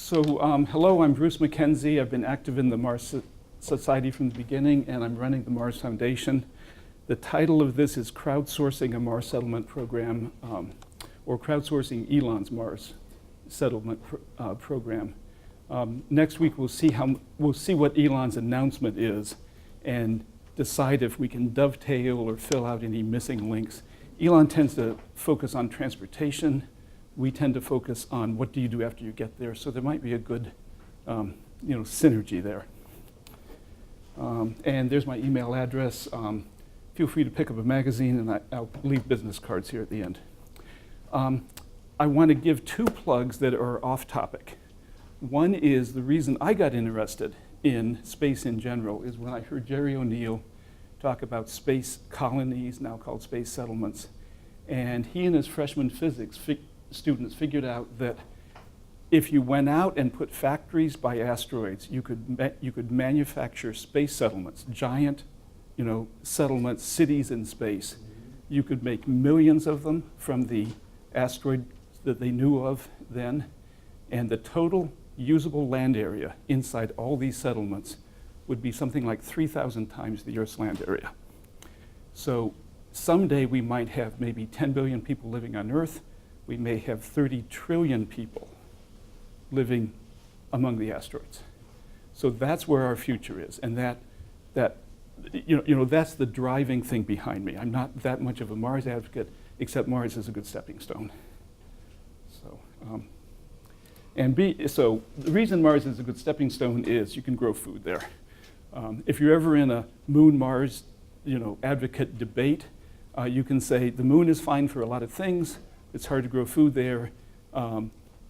Hello, I'm Bruce Mackenzie. I've been active in the Mars Society from the beginning, and I'm running the Mars Foundation. The title of this is Crowdsourcing a Mars Settlement Program, or Crowdsourcing Elon's Mars Settlement Program. Next week, we'll see what Elon's announcement is and decide if we can dovetail or fill out any missing links. Elon tends to focus on transportation. We tend to focus on what do you do after you get there. So there might be a good synergy there. And there's my email address. Feel free to pick up a magazine, and I'll leave business cards here at the end. I want to give two plugs that are off topic. One is the reason I got interested in space in general is when I heard Jerry O'Neill talk about space colonies, now called space settlements. And he and his freshman physics students figured out that if you went out and put factories by asteroids, you could manufacture space settlements, giant, settlements, cities in space. You could make millions of them from the asteroid that they knew of then, and the total usable land area inside all these settlements would be something like 3,000 times the Earth's land area. So someday we might have maybe 10 billion people living on Earth. We may have 30 trillion people living among the asteroids. So that's where our future is, and that's the driving thing behind me. I'm not that much of a Mars advocate, except Mars is a good stepping stone. So the reason Mars is a good stepping stone is you can grow food there. If you're ever in a Moon-Mars, advocate debate, you can say the Moon is fine for a lot of things. It's hard to grow food there.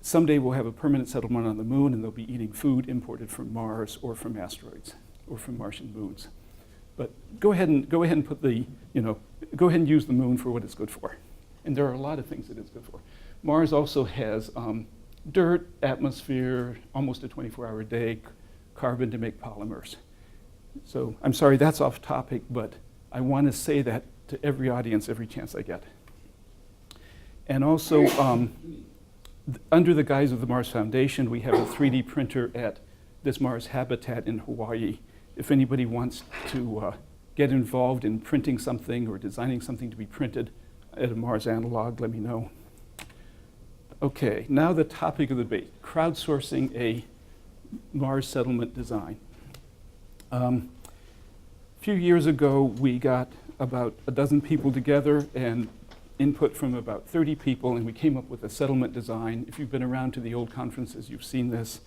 Someday we'll have a permanent settlement on the Moon, and they'll be eating food imported from Mars or from asteroids or from Martian moons. But go ahead and put go ahead and use the Moon for what it's good for. And there are a lot of things that it's good for. Mars also has dirt, atmosphere, almost a 24-hour day, carbon to make polymers. So I'm sorry that's off topic, but I want to say that to every audience every chance I get. And also, under the guise of the Mars Foundation, we have a 3D printer at this Mars habitat in Hawaii. If anybody wants to get involved in printing something or designing something to be printed at a Mars analog, let me know. Okay, now the topic of the debate, crowdsourcing a Mars settlement design. A few years ago, we got about a dozen people together and input from about 30 people, and we came up with a settlement design. If you've been around to the old conferences, you've seen this.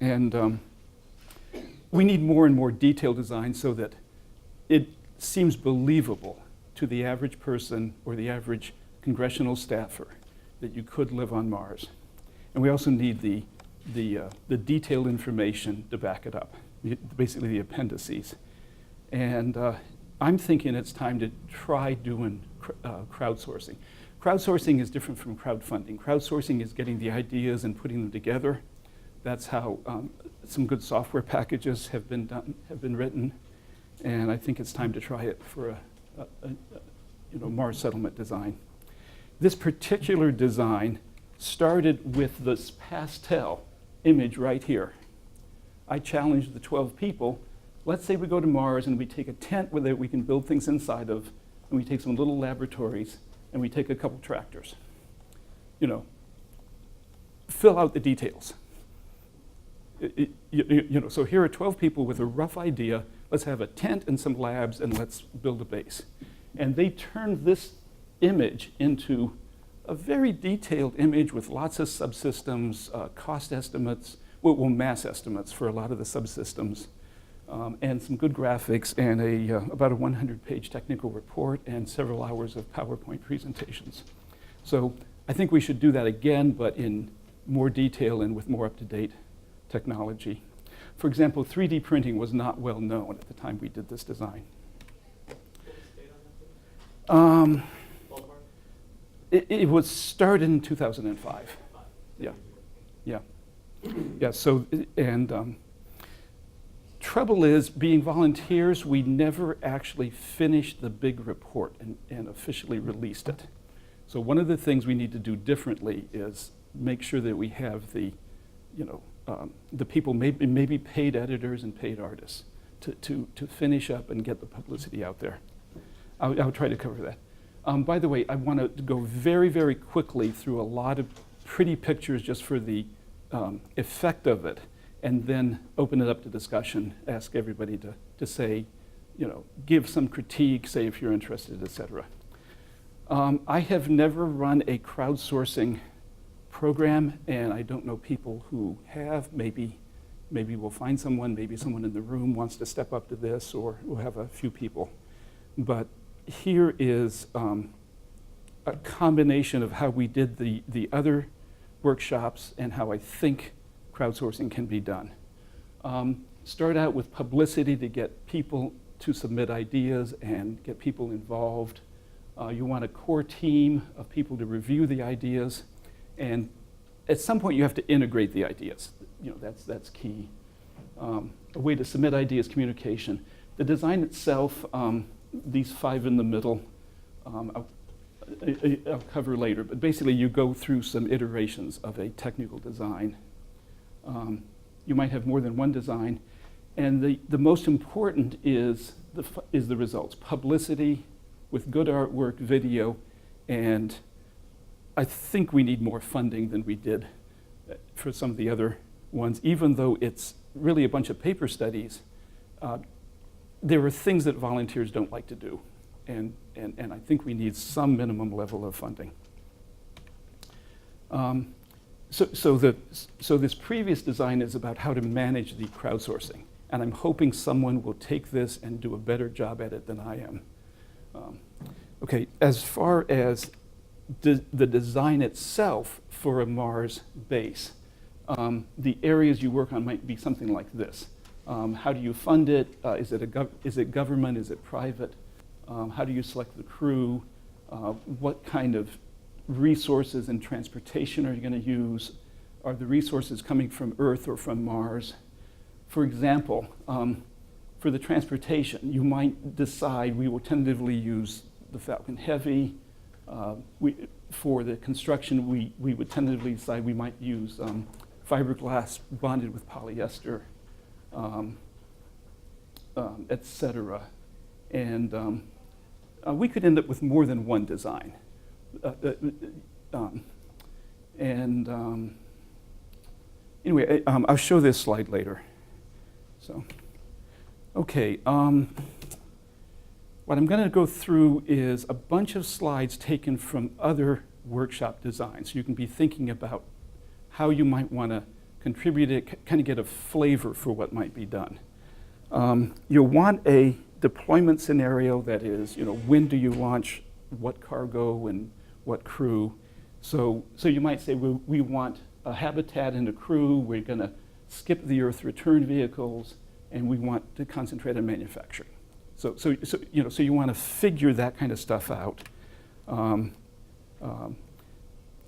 And we need more and more detailed design so that it seems believable to the average person or the average congressional staffer that you could live on Mars. And we also need the detailed information to back it up, basically the appendices. And I'm thinking it's time to try doing crowdsourcing. Crowdsourcing is different from crowdfunding. Crowdsourcing is getting the ideas and putting them together. That's how some good software packages have been written, and I think it's time to try it for a Mars settlement design. This particular design started with this pastel image right here. I challenged the 12 people. Let's say we go to Mars and we take a tent that we can build things inside of, and we take some little laboratories, and we take a couple tractors. Fill out the details. So here are 12 people with a rough idea. Let's have a tent and some labs, and let's build a base. And they turned this image into a very detailed image with lots of subsystems, cost estimates, mass estimates for a lot of the subsystems, and some good graphics, and about a 100-page technical report and several hours of PowerPoint presentations. So I think we should do that again, but in more detail and with more up-to-date technology. For example, 3D printing was not well known at the time we did this design. It was started in 2005. Yeah. So, and trouble is, being volunteers, we never actually finished the big report and officially released it. So one of the things we need to do differently is make sure that we have the the people, maybe paid editors and paid artists, to finish up and get the publicity out there. I'll try to cover that. By the way, I want to go very, very quickly through a lot of pretty pictures just for the effect of it, and then open it up to discussion, ask everybody to say, give some critique, say if you're interested, etc. I have never run a crowdsourcing program, and I don't know people who have. Maybe we'll find someone, maybe someone in the room wants to step up to this, or we'll have a few people. But here is a combination of how we did the other workshops and how I think crowdsourcing can be done. Start out with publicity to get people to submit ideas and get people involved. You want a core team of people to review the ideas, and at some point you have to integrate the ideas. That's key. A way to submit ideas, communication. The design itself, these 5 in the middle, I'll cover later, but basically you go through some iterations of a technical design. You might have more than one design, and the most important is the results. Publicity with good artwork, video, and I think we need more funding than we did for some of the other ones. Even though it's really a bunch of paper studies, there are things that volunteers don't like to do, and I think we need some minimum level of funding. So this previous design is about how to manage the crowdsourcing, and I'm hoping someone will take this and do a better job at it than I am. Okay, as far as the design itself for a Mars base, the areas you work on might be something like this. How do you fund it? Is it government? Is it private? How do you select the crew? What kind of resources and transportation are you going to use? Are the resources coming from Earth or from Mars? For example, for the transportation, you might decide we will tentatively use the Falcon Heavy. For the construction, we would tentatively decide we might use fiberglass bonded with polyester, etc. And we could end up with more than one design. Anyway, I'll show this slide later. So, okay. What I'm going to go through is a bunch of slides taken from other workshop designs. You can be thinking about how you might want to contribute it, kind of get a flavor for what might be done. You'll want a deployment scenario that is, when do you launch what cargo and what crew. So you might say, we want a habitat and a crew. We're going to skip the Earth return vehicles, and we want to concentrate on manufacturing. So you want to figure that kind of stuff out.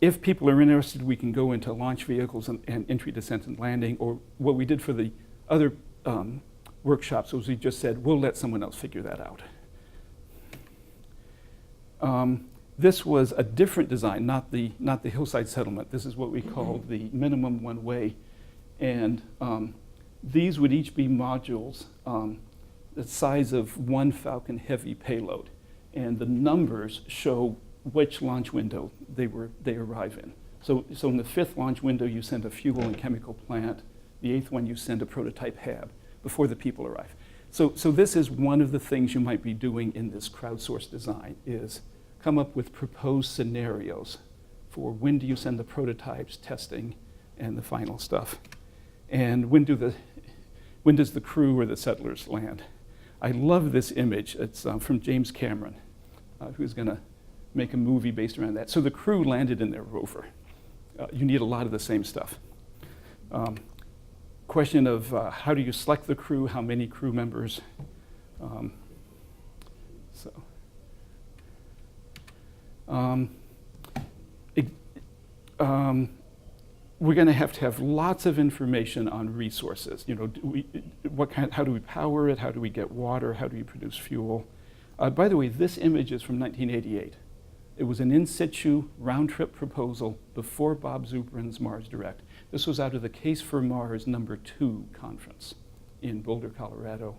If people are interested, we can go into launch vehicles and entry, descent, and landing, or what we did for the other workshops was we just said, we'll let someone else figure that out. This was a different design, not the hillside settlement. This is what we call the minimum one way. And these would each be modules the size of one Falcon Heavy payload. And the numbers show which launch window they arrive in. So in the 5th launch window, you send a fuel and chemical plant. The 8th one, you send a prototype hab before the people arrive. So this is one of the things you might be doing in this crowdsourced design, is come up with proposed scenarios for when do you send the prototypes, testing, and the final stuff. And when does the crew or the settlers land? I love this image. It's from James Cameron, who's going to make a movie based around that. So the crew landed in their rover. You need a lot of the same stuff. Question of how do you select the crew, how many crew members? We're going to have lots of information on resources. How do we power it? How do we get water? How do we produce fuel? By the way, this image is from 1988. It was an in situ round-trip proposal before Bob Zuprin's Mars Direct. This was out of the Case for Mars #2 conference in Boulder, Colorado.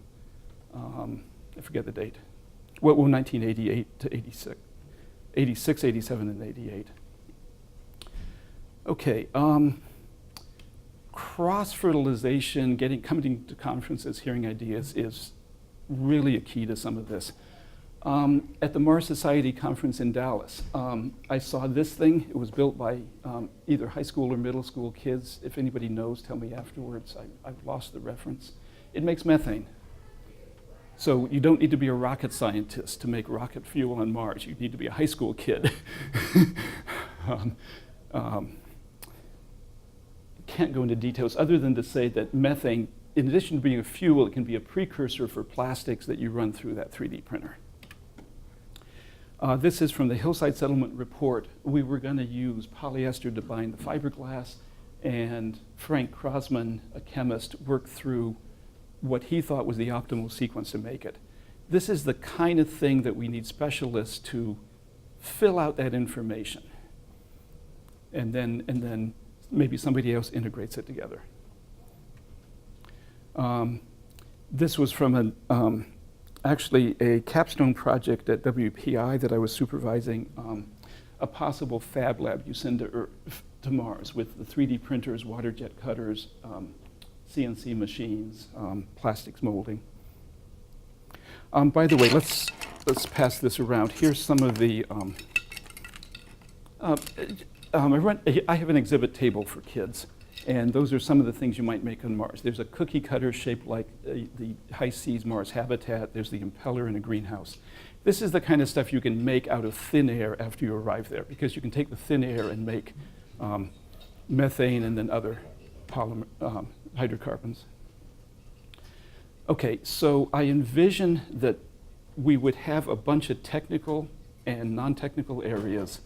I forget the date. Well, 1988 to 86. 86, 87, and 88. Okay, cross-fertilization, coming to conferences, hearing ideas is really a key to some of this. At the Mars Society conference in Dallas, I saw this thing. It was built by either high school or middle school kids. If anybody knows, tell me afterwards. I've lost the reference. It makes methane. So you don't need to be a rocket scientist to make rocket fuel on Mars. You need to be a high school kid. Can't go into details other than to say that methane, in addition to being a fuel, it can be a precursor for plastics that you run through that 3D printer. This is from the Hillside Settlement Report. We were going to use polyester to bind the fiberglass, and Frank Krosman, a chemist, worked through what he thought was the optimal sequence to make it. This is the kind of thing that we need specialists to fill out that information. And then maybe somebody else integrates it together. This was from actually a capstone project at WPI that I was supervising, a possible fab lab you send to Mars with the 3D printers, water jet cutters, CNC machines, plastics molding. By the way, let's pass this around. Here's some of the, I have an exhibit table for kids, and those are some of the things you might make on Mars. There's a cookie cutter shaped like the high seas Mars habitat. There's the impeller in a greenhouse. This is the kind of stuff you can make out of thin air after you arrive there, because you can take the thin air and make methane and then other hydrocarbons. Okay, so I envision that we would have a bunch of technical and non-technical areas.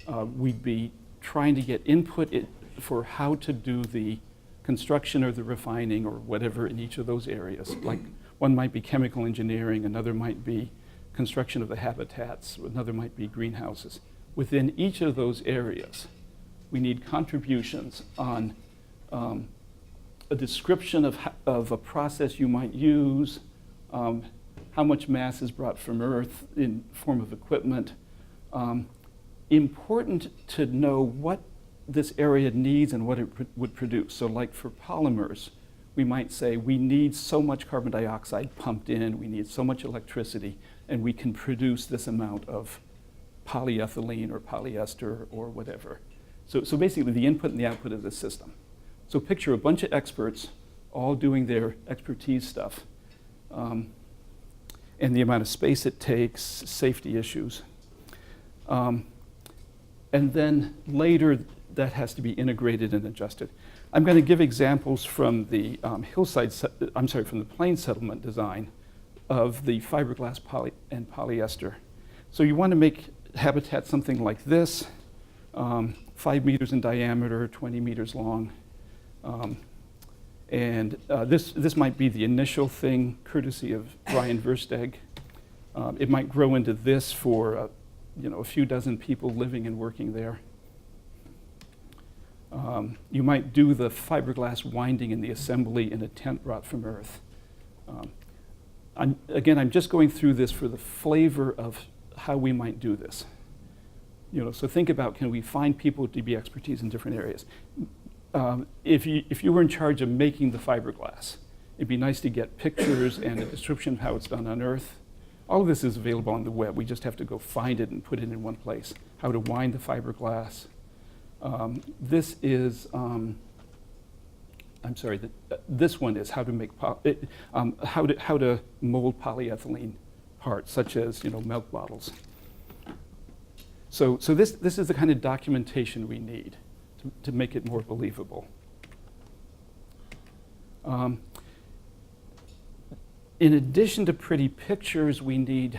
We'd be trying to get input for how to do the construction or the refining or whatever in each of those areas. Like one might be chemical engineering, another might be construction of the habitats, another might be greenhouses. Within each of those areas, we need contributions on a description of a process you might use, how much mass is brought from Earth in form of equipment. Important to know what this area needs and what it would produce. So like for polymers, we might say we need so much carbon dioxide pumped in, we need so much electricity, and we can produce this amount of polyethylene or polyester or whatever. So basically the input and the output of the system. So picture a bunch of experts all doing their expertise stuff, and the amount of space it takes, safety issues. And then later that has to be integrated and adjusted. I'm going to give examples from the from the Plains settlement design of the fiberglass and polyester. So you want to make habitat something like this, 5 meters in diameter, 20 meters long. This might be the initial thing, courtesy of Brian Versteg. It might grow into this for a few dozen people living and working there. You might do the fiberglass winding in the assembly in a tent brought from Earth. I'm just going through this for the flavor of how we might do this. So think about, can we find people to be expertise in different areas? If you were in charge of making the fiberglass, it'd be nice to get pictures and a description of how it's done on Earth. All of this is available on the web. We just have to go find it and put it in one place. How to wind the fiberglass. This is, this one is how to make how to mold polyethylene parts, such as milk bottles. So this is the kind of documentation we need to make it more believable. In addition to pretty pictures, we need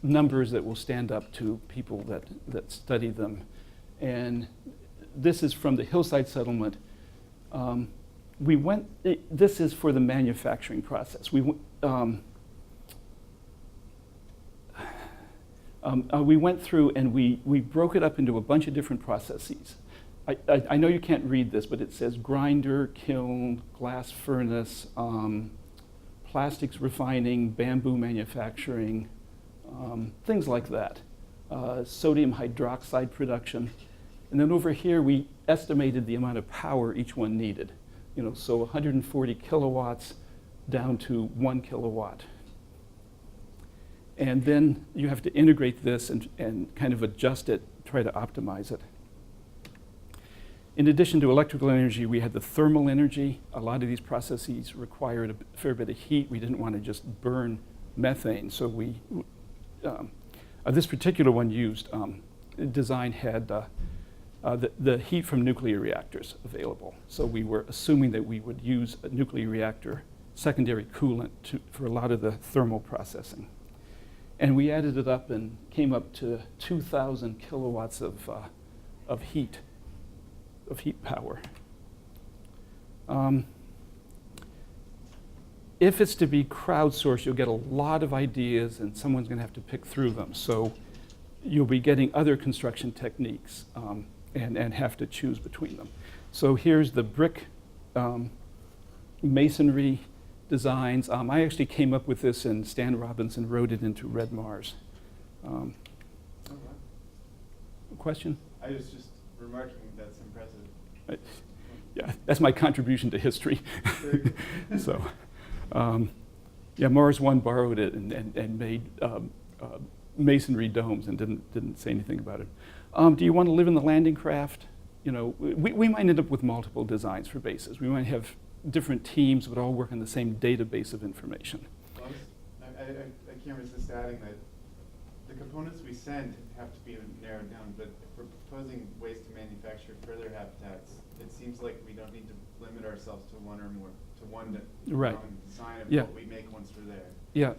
numbers that will stand up to people that study them. And this is from the Hillside settlement. This is for the manufacturing process. We went through and we broke it up into a bunch of different processes. I know you can't read this, but it says grinder, kiln, glass furnace, plastics refining, bamboo manufacturing, things like that. Sodium hydroxide production. And then over here, we estimated the amount of power each one needed. So 140 kilowatts down to 1 kilowatt. And then you have to integrate this and kind of adjust it, try to optimize it. In addition to electrical energy, we had the thermal energy. A lot of these processes required a fair bit of heat. We didn't want to just burn methane, so this particular one used, design had the heat from nuclear reactors available. So we were assuming that we would use a nuclear reactor secondary coolant for a lot of the thermal processing. And we added it up and came up to 2,000 kilowatts of heat power. If it's to be crowdsourced, you'll get a lot of ideas and someone's going to have to pick through them. So you'll be getting other construction techniques and have to choose between them. So here's the brick masonry designs. I actually came up with this and Stan Robinson wrote it into Red Mars. Question? I was just remarking that's impressive. Yeah, that's my contribution to history. So, yeah, Mars One borrowed it and made masonry domes and didn't say anything about it. Do you want to live in the landing craft? We might end up with multiple designs for bases. We might have different teams would all work on the same database of information. Well, I can't resist adding that the components we send have to be narrowed down, but if we're proposing ways to manufacture further habitats, it seems like we don't need to limit ourselves to one or more, to one right. design of Yeah. what we make once we're there. Yeah,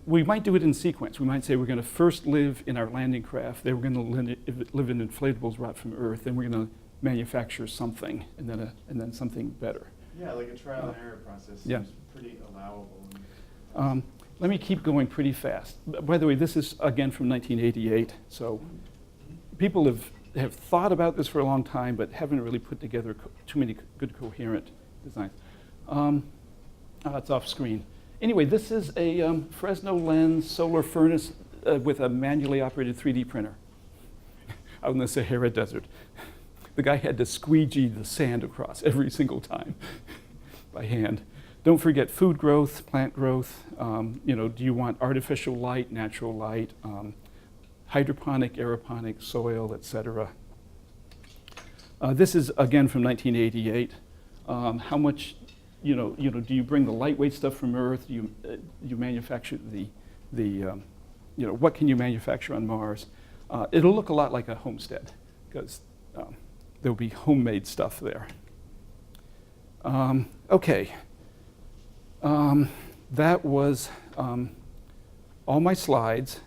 we might do it in sequence. We might say we're going to first live in our landing craft, then we're going to live in inflatables brought from Earth, then we're going to manufacture something, and then something better. Yeah, like a trial and error process yeah. seems pretty allowable. Let me keep going pretty fast. By the way, this is again from 1988, so people have thought about this for a long time, but haven't really put together too many good coherent designs. It's off screen. Anyway, this is a Fresno lens solar furnace with a manually operated 3D printer out in the Sahara Desert. The guy had to squeegee the sand across every single time by hand. Don't forget food growth, plant growth. Do you want artificial light, natural light, hydroponic, aeroponic, soil, etc. This is again from 1988. How much, do you bring the lightweight stuff from Earth? Do you manufacture what can you manufacture on Mars? It'll look a lot like a homestead because there'll be homemade stuff there. Okay. That was all my slides,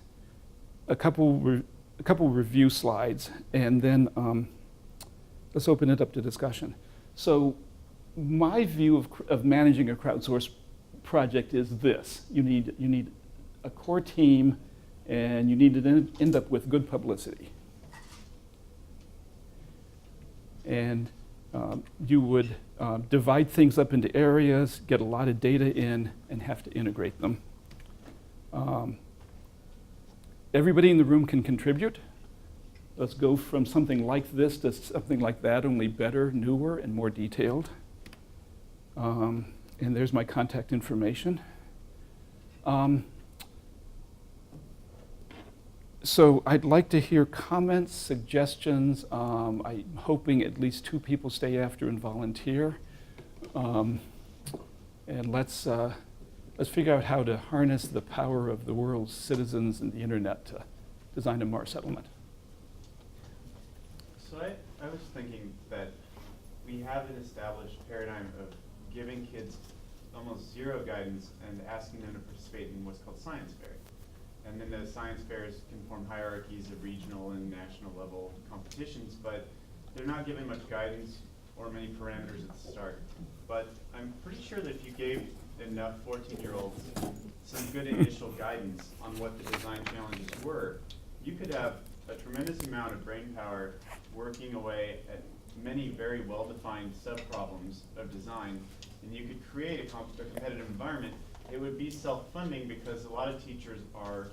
a couple review slides, and then let's open it up to discussion. So my view of managing a crowdsourced project is this. You need a core team, and you need to end up with good publicity. And you would divide things up into areas, get a lot of data in, and have to integrate them. Everybody in the room can contribute. Let's go from something like this to something like that, only better, newer, and more detailed. And there's my contact information. So I'd like to hear comments, suggestions. I'm hoping at least 2 people stay after and volunteer. And let's figure out how to harness the power of the world's citizens and the internet to design a Mars settlement. So I was thinking that we have an established paradigm of giving kids almost zero guidance and asking them to participate in what's called science fair. And then the science fairs can form hierarchies of regional and national level competitions, but they're not given much guidance or many parameters at the start. But I'm pretty sure that if you gave enough 14-year-olds some good initial guidance on what the design challenges were, you could have a tremendous amount of brain power working away at many very well-defined sub-problems of design, and you could create a competitive environment. It would be self-funding because a lot of teachers are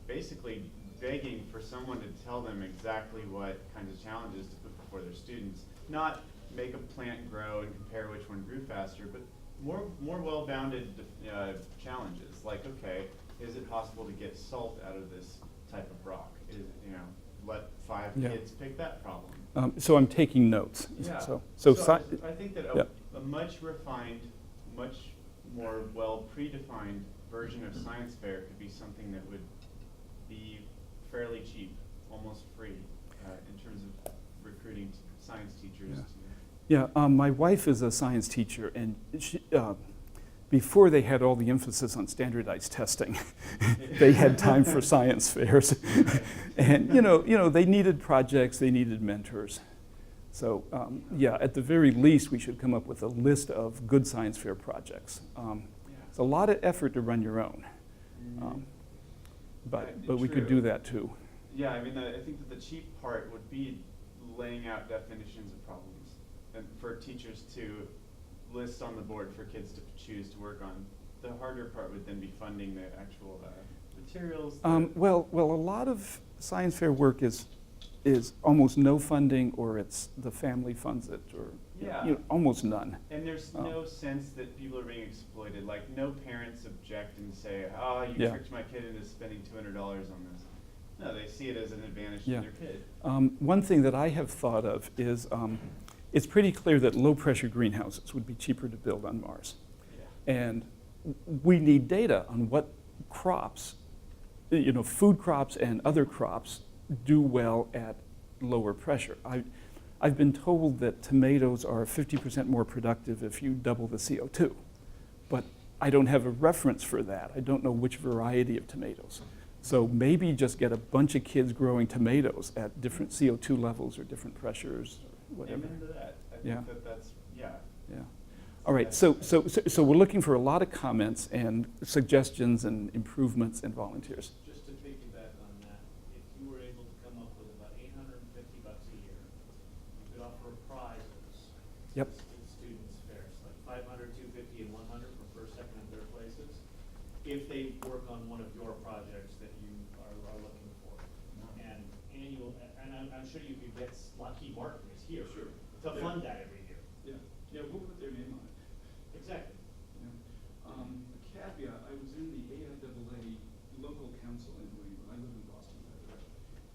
basically begging for someone to tell them exactly what kinds of challenges to put before their students. Not make a plant grow and compare which one grew faster, but more well-bounded challenges, like, okay, is it possible to get salt out of this type of rock? Let 5 kids pick that problem. So I'm taking notes. Yeah. So I think that a much refined, much more well predefined version of science fair could be something that would be fairly cheap, almost free, in terms of recruiting science teachers. Yeah, my wife is a science teacher, and she, before they had all the emphasis on standardized testing, they had time for science fairs. And they needed projects, they needed mentors. So yeah, at the very least, we should come up with a list of good science fair projects. It's a lot of effort to run your own, but we could do that too. Yeah, I mean, I think that the cheap part would be laying out definitions of problems, and for teachers to list on the board for kids to choose to work on. The harder part would then be funding the actual materials. Well, a lot of science fair work is almost no funding, or it's the family funds it, or almost none. And there's no sense that people are being exploited. Like, no parents object and say, "Oh, you tricked my kid into spending $200 on this." No, they see it as an advantage to their kid. One thing that I have thought of is it's pretty clear that low-pressure greenhouses would be cheaper to build on Mars. Yeah. And we need data on what crops, food crops and other crops, do well at lower pressure. I've been told that tomatoes are 50% more productive if you double the CO2, but I don't have a reference for that. I don't know which variety of tomatoes. So maybe just get a bunch of kids growing tomatoes at different CO2 levels or different pressures, or whatever. Amen to that. I think that's. Yeah. All right, so we're looking for a lot of comments and suggestions and improvements and volunteers. Just to piggyback on that, if you were able to come up with about $850 a year, you could offer prizes Yep. to students fairs, like $500, $250, and $100 for first, second, and third places, if they work on one of your projects that you are looking for. And I'm sure you could get Lockheed Martin is here to fund that every year. Yeah, we'll put their name on it. Exactly. A caveat, I was in the AIAA local council in New England. I live in Boston, by the way.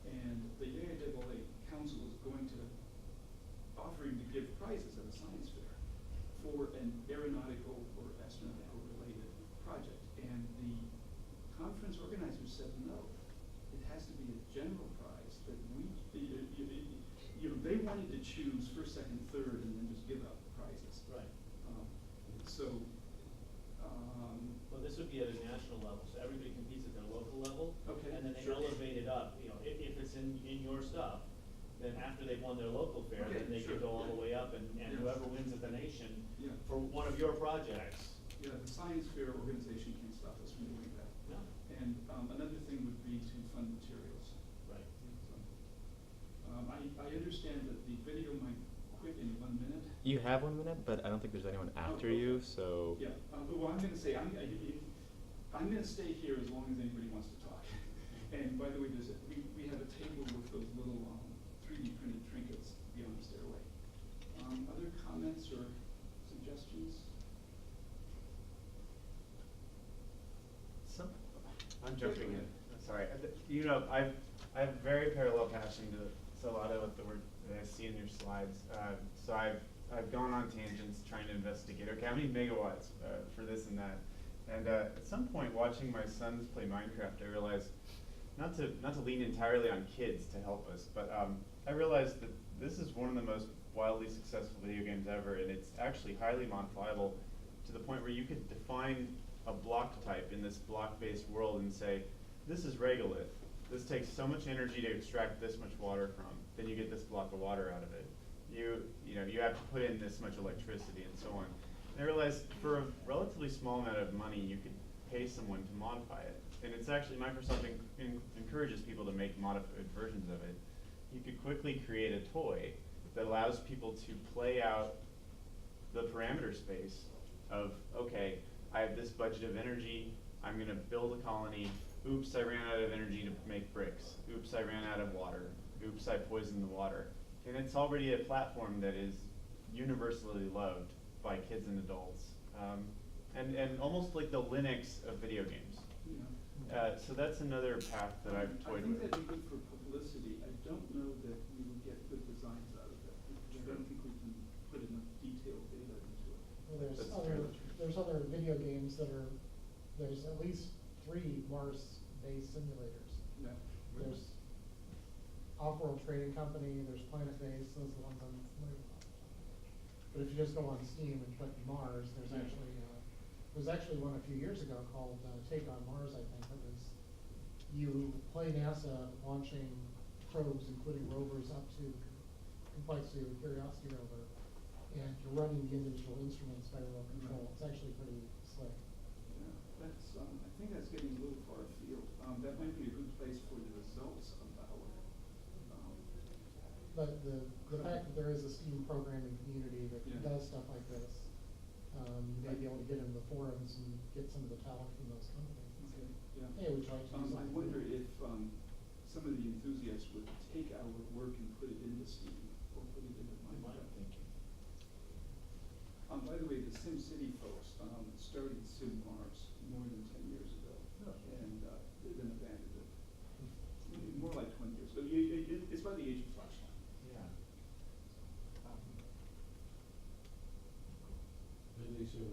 And the AIAA council is going to offering to give prizes at a science fair for an aeronautical or astronautical related project. And the conference organizers said no. It has to be a general prize that they wanted to choose first, second, third, and then just give out the prizes. Right. Well, this would be at a national level, so everybody competes at their local level. Okay. And then they elevate it up. If it's in your stuff, then after they've won their local fair, then they can go all the way up, and whoever wins at the nation for one of your projects. Yeah, the science fair organization can't stop us from doing that. No. And another thing would be to fund materials. Right. So, I understand that the video might quit in 1 minute. You have 1 minute, but I don't think there's anyone after you, so. Yeah, well, I'm going to say, I'm going to stay here as long as anybody wants to talk. And by the way, we have a table with those little 3D printed trinkets beyond the stairway. Other comments or suggestions? I'm jumping in. Sorry. I have very parallel passion to a lot of the work that I see in your slides. So I've gone on tangents trying to investigate, okay, how many megawatts for this and that. And at some point, watching my sons play Minecraft, I realized not to lean entirely on kids to help us, but I realized that this is one of the most wildly successful video games ever, and it's actually highly modifiable to the point where you could define a block type in this block-based world and say, this is regolith. This takes so much energy to extract this much water from, then you get this block of water out of it. You have to put in this much electricity and so on. And I realized for a relatively small amount of money, you could pay someone to modify it. and it's actually Microsoft encourages people to make modified versions of it. You could quickly create a toy that allows people to play out the parameter space of, okay, I have this budget of energy, I'm going to build a colony, oops, I ran out of energy to make bricks, oops, I ran out of water, oops, I poisoned the water. And it's already a platform that is universally loved by kids and adults. And almost like the Linux of video games. Yeah. So that's another path that I've toyed I think with. that'd be good for publicity. I don't know that we would get good designs out of it, because I don't think we can put enough detailed data into it. Well, That's there's other video games that are, there's at least 3 Mars-based simulators. Yeah. There's Off-World Trading Company, there's Planet Base, those are the ones I'm familiar with. But if you just go on Steam and click Mars, there's actually one a few years ago called Take on Mars, I think. It was, you play NASA launching probes, including rovers, up to complexity of the Curiosity rover, and you're running the individual instruments by remote control. It's actually pretty slick. Yeah, that's, I think that's getting a little far afield. That might be a good place for the results of our, But the fact that there is a Steam programming community that Yeah. does stuff like this, you may be able to get into the forums and get some of the talent from those companies. okay, yeah. Hey, would you like to do I something? wonder if, some of the enthusiasts would take our work and put it into Steam, or put it into Minecraft. By the way, the SimCity folks, started Sim Mars more than 10 years ago, and, then abandoned it. More like 20 years ago. It's by the age of Flashlight. Yeah. Maybe they should